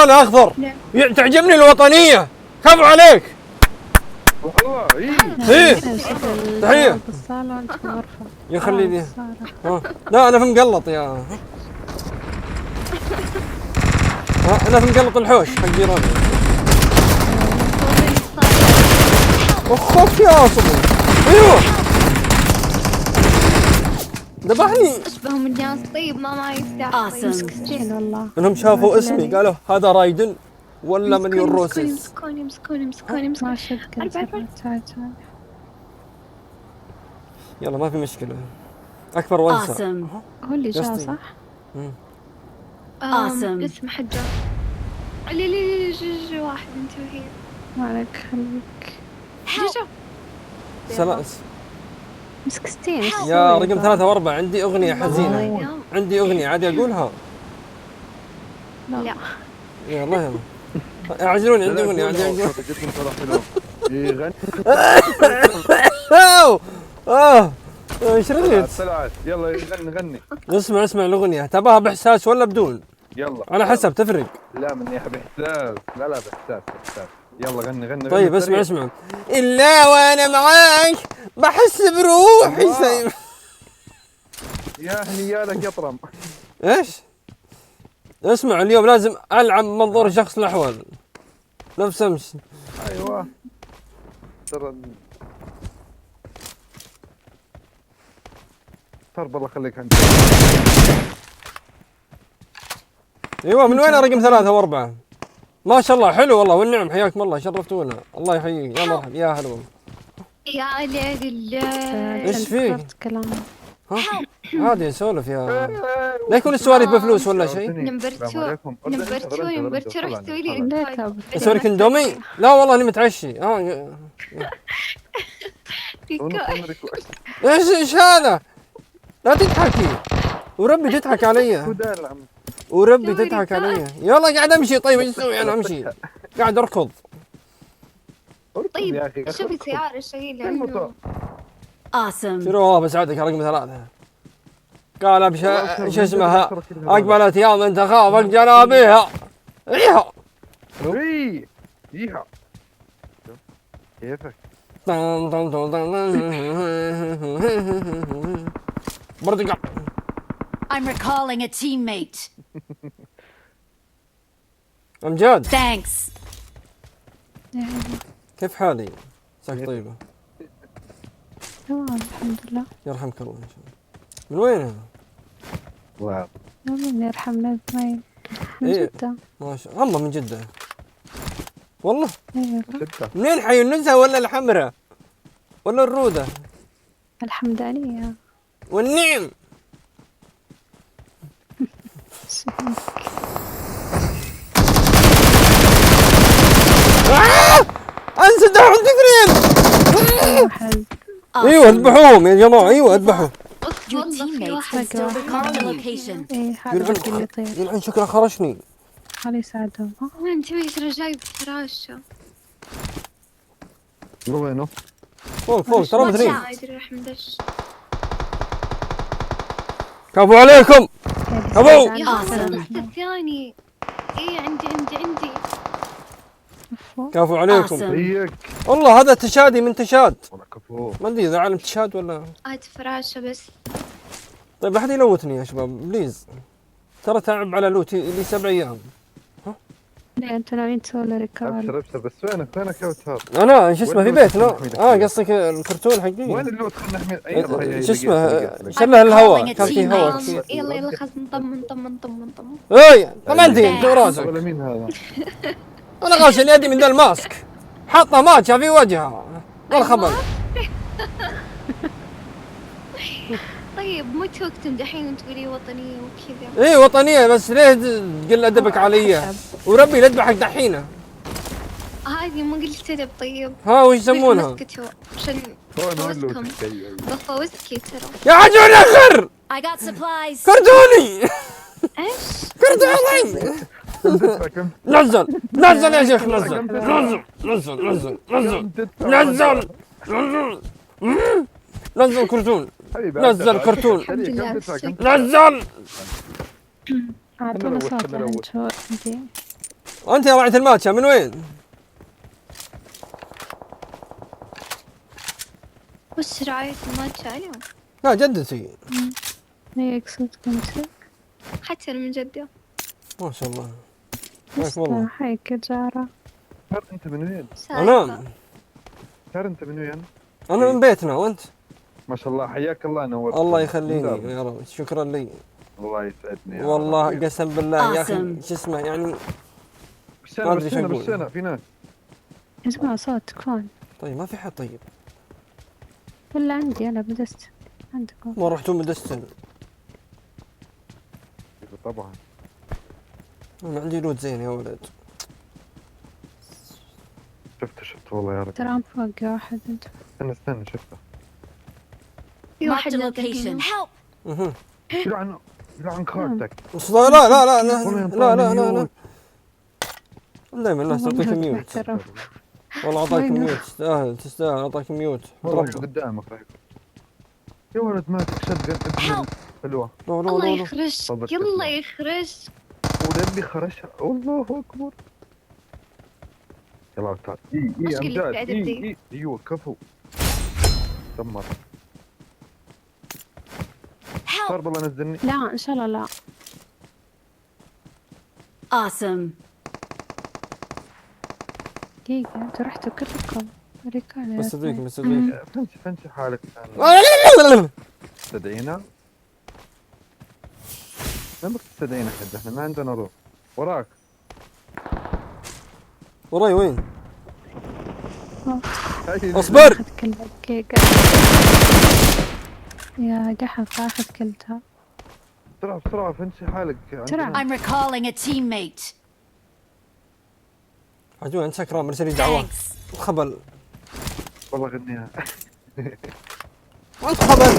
انا اخضر. تعجبني الوطنيه. كفو عليك. والله ايه تحيه. بالصالة وانت في الغرفة. يخلي لي. لا انا في مقلط يا انا في مقلط الحوش حق جيراني. اخوك يا صبي. ايوه ذبحني. اشبههم الناس. طيب ما يستاهل. مسكين والله. انهم شافوا اسمي قالوا هذا رايدن ولا مليون روسس. مسكوني ما شك. تعال. يلا ما في مشكله. اكبر وانسى. هو اللي جاء صح؟ اسم حجة. لي جي واحد انت وهي. ما عليك خليك. جوجو سلاس مسكستين. يا رقم 3 و4 عندي اغنيه حزينه. عندي اغنيه عادي اقولها. لا يلا اعجلوني عندي اغنيه عادي اقولها. يغني. ايش رغيت؟ يلا غني. اسمع الاغنيه تباها باحساس ولا بدون؟ يلا على حسب تفرق. لا من ناحيه باحساس. لا باحساس. يلا غني. طيب اسمع الا وانا معاك بحس بروحي يا هنيالك يطرم. ايش؟ اسمع اليوم لازم العب منظور شخص الاحوال نفس امس. ايوه ترى ترى الله يخليك انت. ايوه من وين رقم 3 و4؟ ما شاء الله حلو والله والنعم. حياكم الله شرفتونا. الله يحييك. يا مرحبا يا هلا والله. يا لله. ايش فيك؟ كلام. عادي نسولف يا لا يكون السوالف بفلوس ولا شيء. نمبر 2 روح سوي لي اسوي لك اندومي؟ لا والله اني متعشي. ايش هذا؟ لا تضحكي وربي تضحك علي. وربي تضحك علي. يلا قاعد امشي. طيب ايش اسوي انا امشي؟ قاعد اركض. طيب شوفي سيارة شغيلة. شنو والله بساعدك رقم 3. قال شو اسمها اقبلت يا من تخاف جنابيها. ايها ييها كيفك؟ برتقال. I'm recalling a teammate. امجاد Thanks. كيف حالي؟ عساك طيبة. تمام الحمد لله. يرحمك الله ان شاء الله. من وين؟ واو من يرحمنا اثنين. من جدة. ما شاء الله من جدة. والله ايوه منين حي النزهة ولا الحمراء ولا الرودة؟ الحمدانية. والنعم. انسدح عندي اثنين. ايوه اذبحوهم يا جماعة. ايوه اذبحوا. Your teammates can still recall the location. ايه هذا اللي يطير. يلعن شكله خرشني. خليه يساعدهم. وين تبي ترى جايب فراشة؟ وينه؟ فوق ترى مثنين. ما ادري راح مدش. كفو عليكم. كفو. يا واحد الثاني. ايه عندي كفو عليكم. هيك والله هذا تشادي من تشاد. والله كفو. ما ادري اذا عالم تشاد ولا. هات فراشة بس. طيب لا حد يلوتني يا شباب بليز. ترى تعب على لوتي لي 7 ايام. ليه انتوا ناويين تسووا ريكال؟ ابشر بس وينك يا وتهاب؟ انا شو اسمه في بيتنا. قصدك الكرتون حقي. وين اللوت خلنا نحمي؟ شو اسمه شله الهواء كان في هواء كثير. يلا خلاص نطمن. اي طمنتي انت وراسك. ولا مين هذا؟ انا غاسل يدي من ذا الماسك حاطه ماتشا في وجهها والخبر. طيب مو توقتم دحين تقولي وطنية وكذا. اي وطنيه بس ليه تقل ادبك علي؟ وربي لا اذبحك دحينه. هذه ما قلت ادب. طيب ها وش يسمونها؟ عشان بفوزكم. بفوزكي ترى. يا عجول اخر. I got supplies. كرتوني. ايش؟ كرتوني. نزل يا شيخ نزل كرتون. نزل كرتون. نزل. اعطونا صوت انتوا. وانت يا رعية الماتشة من وين؟ وش رعاية الماتش اليوم؟ لا جدتي. هي يقصدك أنت؟ حتى أنا من جدة. ما شاء الله. حياك والله. حيك يا جارة. ترى انت من وين؟ انا ترى انت من وين؟ انا من بيتنا وانت؟ ما شاء الله حياك الله نورت. الله يخليني يا رب شكرا لي. الله يسعدني يا والله رب. قسم بالله يا اخي Awesome. شو اسمه يعني. بس ما انا أدري بس شو انا أقول. بس انا في ناس. اسمع صوتك فون. طيب ما في حد طيب. ولا عندي أنا بدست عندكم. ما رحتوا مدستن. طبعا. انا عندي لود زين يا ولد. شفت والله يا رب. ترى عم فوق واحد أنت. استنى شفته. في واحد Marked a نزل location. هنا. Help! اها. يلعن خالتك. لا لا لا لا لا والله لا لا لا ميوت. دائما الناس تعطيك ميوت. محترم. والله اعطاك وينه؟ ميوت تستاهل اعطاك ميوت. والله تربى. قدامك رايك. يا ولد ماسك شتقن ابن حلوة. لا لا الله لا لا. يخرج صبرت يلا تسمع. يخرج. وللي خرجها الله اكبر. يلا تعال. وش قلت امجاد. بعد بدي؟ ايوه كفو. دمر. Help! صار بالله نزلني. لا إن شاء الله لا. Awesome. دقيقة أنتوا رحتوا كلكم. ركالة. بستدعيك بستدعيك. فنش حالك تستدعينا؟ ما بك تستدعينا حد احنا ما عندنا روح. وراك. وراي وين؟ هاي اصبر. أخذ كلها دقيقة. يا قحط أخذ كلتها. بسرعة فنش حالك. بسرعة. I'm recalling a teammate. عجوز انت سكران مرسل لي دعوات. Thanks. خبل. والله غنيها. وانت خبل.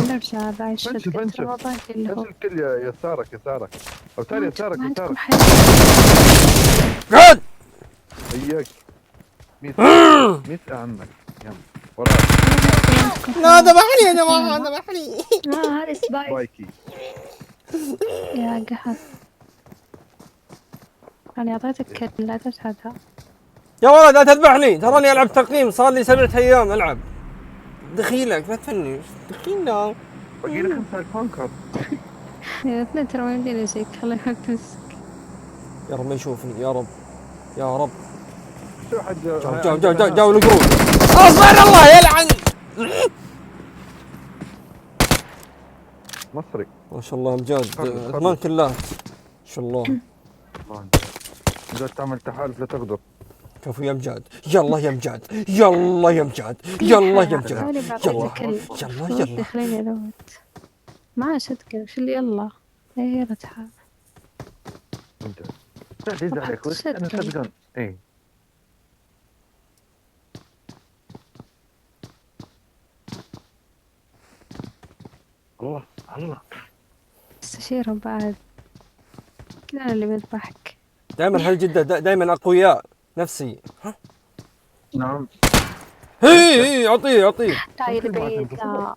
نرجع هذا عايش فنش فنش. رمضان اللي هو. فنش الكل يسارك. او تالي يسارك. ما عندكم حل. قعد. اياك. ميس عمك. يلا وراك. لا ذبحني يا جماعه ذبحني. هذا سبايك. بايكي. يا قحط. أنا أعطيتك لا تسعدها. يا ولد لا تذبحني تراني العب تقييم صار لي 7 ايام العب. دخيلك لا تفنش دخيلنا. باقي لي 5 ايفون كارد. يا اثنين ترى ما يمدينا شيء خلينا نمسك. يا رب ما يشوفني يا رب يا رب. شو حد جاو القرود. اصبر الله يلعن. مصري. ما شاء الله امجاد خلص. 8 كلات. ما شاء الله. إذا تعمل تحالف لا تغدر. كفو يا امجاد يلا يا امجاد يلا يا امجاد يلا يا امجاد أنا بعطيك يلا يلا. خليني ألوت. ما صدق وش اللي يلا. يلا تعال. انت لا تزعل عليك بس انا صدقان. ايه الله استشيرهم بعد. كذا أنا اللي بذبحك. دائما هالجده دائما اقوياء نفسي. ها نعم. هي اعطيه. تعال بعيد لا.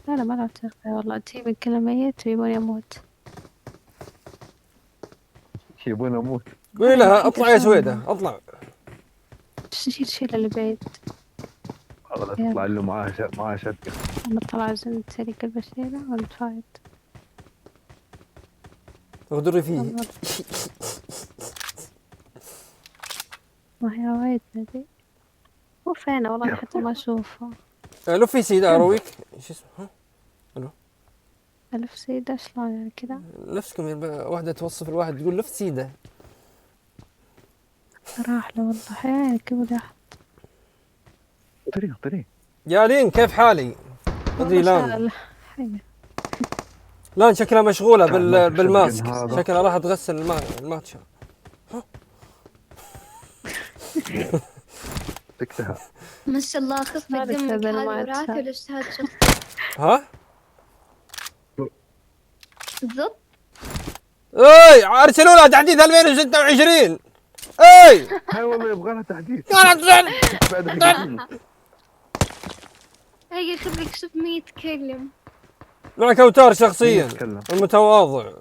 لا ما لعبت والله تيمي كله ميت ويبون يموت. يبون اموت. قولي لها اطلع يا سويده اطلع. شيل اللي بعيد. والله لا تطلع له معاه شتقة. أنا طلع زين سريق البشيرة ونتفايد. اغدري فيه. ما هي وايد ندي. هو فينا والله حتى ما أشوفه. لفي سيدة ارويك شو اسمه ها. ألف سيدة شلون يعني كذا. نفسكم واحدة توصف الواحد تقول لف سيدة. راح له والله حياتك قبل طريق. يا لين كيف حالي؟ ادري لان. لان شكلها مشغولة بالماسك. شكلها راح تغسل الماتشة. تكتها. ما شاء الله خفت دمك هذا وراثي ولا اجتهاد شخصي؟ ها؟ بالضبط. اي ارسلوا لها تحديث 2026. اي هاي والله يبغى لها تحديث. هي خبرك شوف مين يتكلم. معك اوتار شخصيا المتواضع.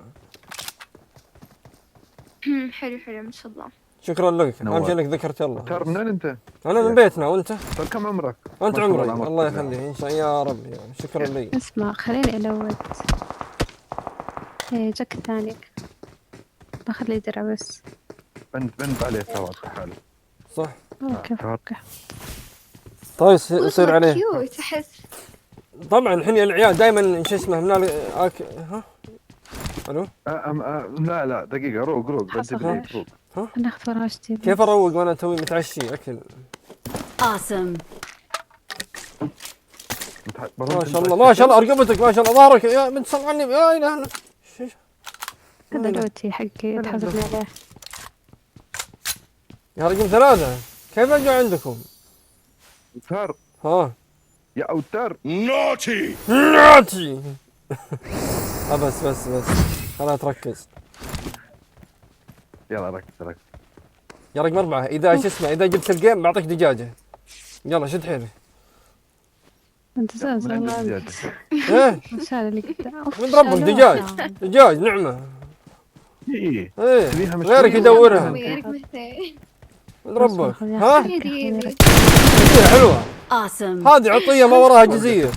حلو حلو ما شاء الله. شكرا لك، نور. اهم شيء انك ذكرت الله. ترى منين انت؟ انا من بيتنا، وانت؟ طيب كم عمرك؟ وانت ما شاء عمرك عمرك الله كبير. يخليك ان شاء الله يا رب، شكرا لي. اسمع خليني ألوت. إيه جاك الثاني. بخلي درع بس. بنت عليه سوا حاله. صح. والله كيف كيف. طيب يصير عليه. كيوت أحس. طبعا الحين العيال دائما شو اسمه ها الو. لا دقيقة روق حصل بدي خير. روق. ناخذ فراشتي بس. كيف اروق وانا توي متعشي اكل؟ Awesome. ما شاء الله ما شاء الله ارقبتك ما شاء الله ظهرك يا بنت صل على النبي يا اله الا هذا لوتي حقي تحاسبني عليه. يا رقم 3 كيف اجوا عندكم؟ اوتار ها يا اوتار. ناتي بس خلاص تركز. يلا ركز. يا رقم 4 اذا شو اسمه اذا جبت الجيم بعطيك دجاجه. يلا شد حيلك. انت زاز من عند والله. الدجاجة. ايه الشارع اللي قدام. من ربك دجاج نعمه. ايه ايه تبيها مشوية؟ غيرك يدورها وياك مثل. من ربك. ها حبيبي. جزية حلوه Awesome. هذه عطيه ما وراها جزيه.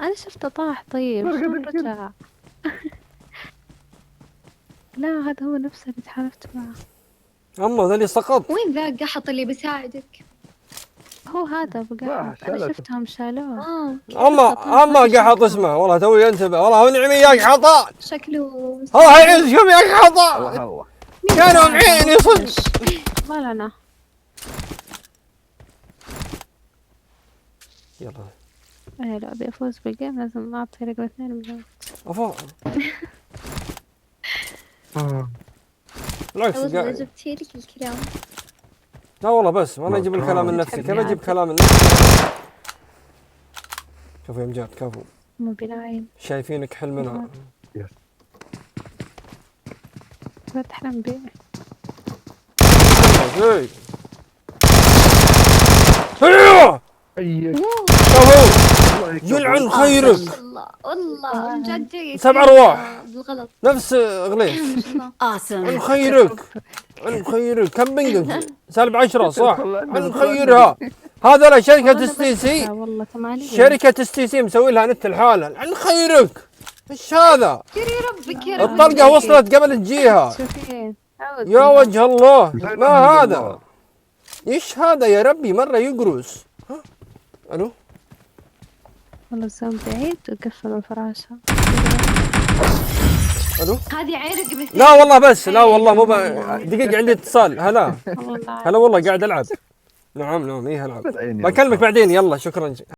أنا شفته طاح طيب شلون رجع؟ لا هذا هو نفسه اللي تحالفت معه. اما ذا اللي سقط. وين ذا قحط اللي بيساعدك؟ هو هذا بقى أنا شالته. شفتهم شالوه. اما قحط اسمه والله توي انتبه والله هو نعمي ياك حطاء شكله. الله يعيشكم ياك حطاء الله كانوا معيني صدق. ما لنا. يلا إيه لا أبي أفوز بالجيم لازم أعطي رقم 2 من افا بالعكس والله جبتي لك الكلام. لا والله بس وانا اجيب الكلام من نفسي. كيف تحبني اجيب عاد. كلام من نفسي؟ كفو يا مجاد كفو مو بنايم. شايفينك حلمنا. لا تحلم بي. ايوه ايوه كفو يلعن خيرك. والله من جد جيد. 7 أرواح. بالغلط. نفس غليف عن Awesome. خيرك عن خيرك. كم بنقك؟ -10 صح؟ عن خيرها. هذا لا شركة STC. والله 80. شركة STC مسوي لها نت الحالة. عن خيرك. ايش هذا؟ يا ربك يا رب. الطلقة وصلت قبل تجيها. شوفين. يا وجه الله ما هذا؟ ايش هذا يا ربي مرة يقرص. ها؟ الو؟ والله الزوم بعيد وقفل الفراشة. الو؟ هذه عيرق مثل. لا والله بس لا والله مو دقيقة عندي اتصال. هلا والله هلا والله قاعد العب. نعم ايه العب. عيني بكلمك بعدين يلا شكرا.